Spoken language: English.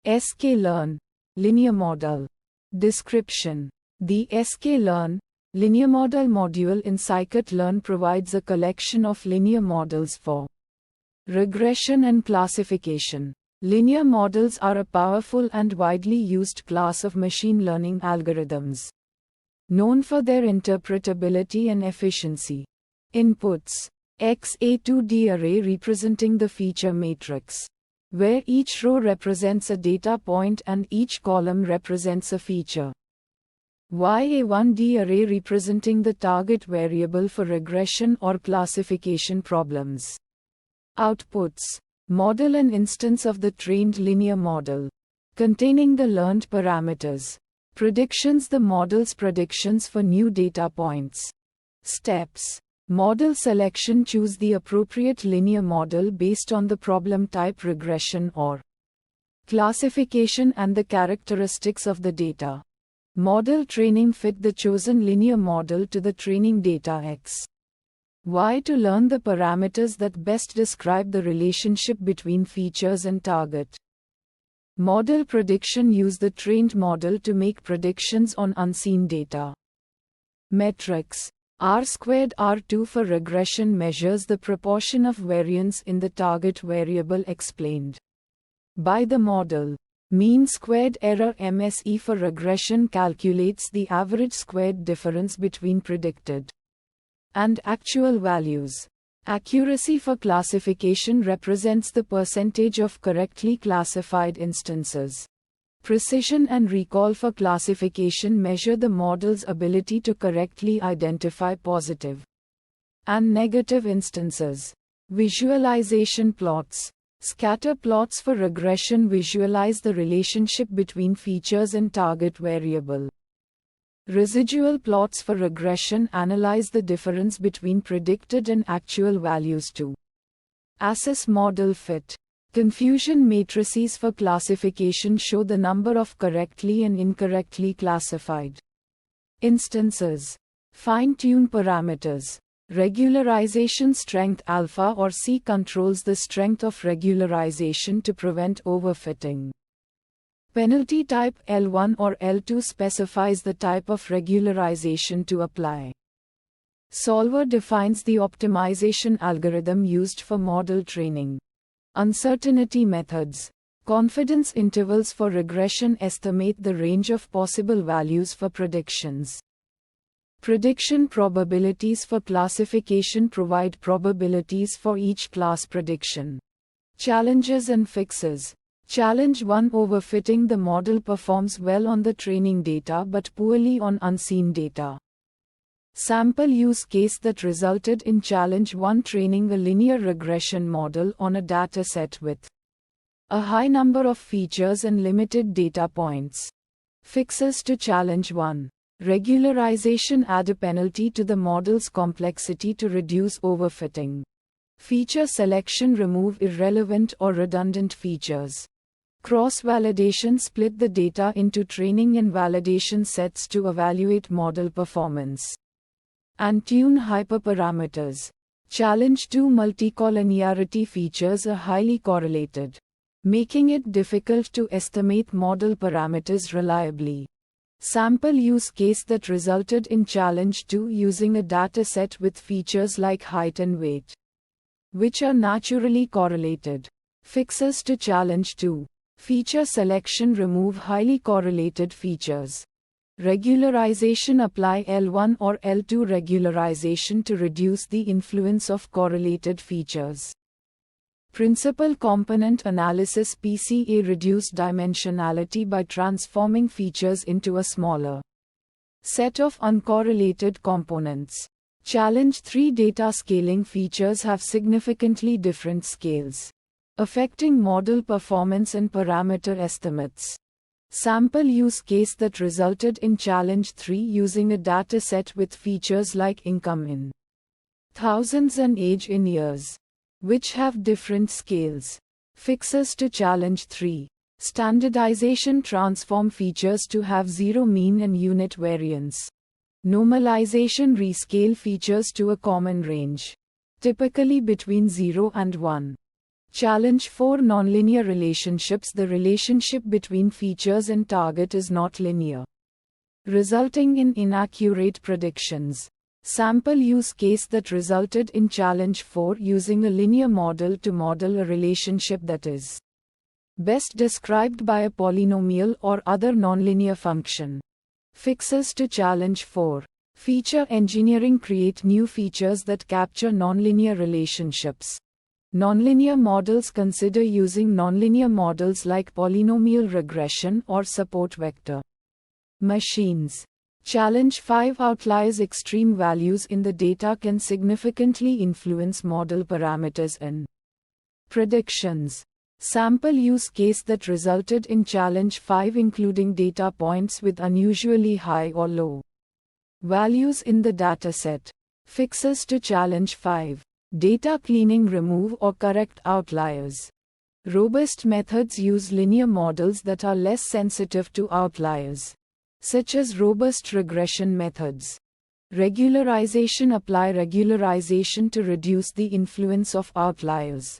sklearn, linear model. Description. The sklearn, linear model module in scikit-learn provides a collection of linear models for regression and classification. Linear models are a powerful and widely used class of machine learning algorithms, known for their interpretability and efficiency. Inputs. X a 2D array representing the feature matrix, where each row represents a data point and each column represents a feature. Y a 1D array representing the target variable for regression or classification problems. Outputs. Model and instance of the trained linear model, containing the learned parameters. Predictions. The model's predictions for new data points. Steps. Model selection. Choose the appropriate linear model based on the problem type, regression or classification, and the characteristics of the data. Model training. Fit the chosen linear model to the training data X, Y to learn the parameters that best describe the relationship between features and target. Model prediction. Use the trained model to make predictions on unseen data. Metrics. R² R2 for regression measures the proportion of variance in the target variable explained by the model. Mean squared error MSE for regression calculates the average squared difference between predicted and actual values. Accuracy for classification represents the percentage of correctly classified instances. Precision and recall for classification measure the model's ability to correctly identify positive and negative instances. Visualization plots. Scatter plots for regression visualize the relationship between features and target variable. Residual plots for regression analyze the difference between predicted and actual values to assess model fit. Confusion matrices for classification show the number of correctly and incorrectly classified instances. Fine-tune parameters. Regularization strength alpha or C controls the strength of regularization to prevent overfitting. Penalty type L1 or L2 specifies the type of regularization to apply. Solver defines the optimization algorithm used for model training. Uncertainty methods. Confidence intervals for regression estimate the range of possible values for predictions. Prediction probabilities for classification provide probabilities for each class prediction. Challenges and fixes. Challenge 1. Overfitting. The model performs well on the training data but poorly on unseen data. Sample use case that resulted in challenge 1. Training a linear regression model on a dataset with a high number of features and limited data points. Fixes to challenge 1. Regularization. Add a penalty to the model's complexity to reduce overfitting. Feature selection. Remove irrelevant or redundant features. Cross-validation. Split the data into training and validation sets to evaluate model performance and tune hyperparameters. Challenge 2. Multicollinearity. Features are highly correlated, making it difficult to estimate model parameters reliably. Sample use case that resulted in challenge 2. Using a dataset with features like height and weight, which are naturally correlated. Fixes to challenge 2. Feature selection. Remove highly correlated features. Regularization. Apply L1 or L2 regularization to reduce the influence of correlated features. Principal component analysis. PCA. Reduce dimensionality by transforming features into a smaller set of uncorrelated components. Challenge 3. Data scaling. Features have significantly different scales, affecting model performance and parameter estimates. Sample use case that resulted in challenge 3. Using a dataset with features like income in thousands and age in years, which have different scales. Fixes to challenge 3. Standardization. Transform features to have zero mean and unit variance. Normalization. Rescale features to a common range, typically between 0 and 1. Challenge 4. Nonlinear relationships. The relationship between features and target is not linear, resulting in inaccurate predictions. Sample use case that resulted in challenge 4: using a linear model to model a relationship that is best described by a polynomial or other nonlinear function. Fixes to challenge 4. Feature engineering. Create new features that capture nonlinear relationships. Nonlinear models. Consider using nonlinear models like polynomial regression or support vector machines. Challenge 5. Outliers. Extreme values in the data can significantly influence model parameters and predictions. Sample use case that resulted in challenge 5, including data points with unusually high or low values in the dataset. Fixes to challenge 5. Data cleaning. Remove or correct outliers. Robust methods use linear models that are less sensitive to outliers, such as robust regression methods. Regularization. Apply regularization to reduce the influence of outliers.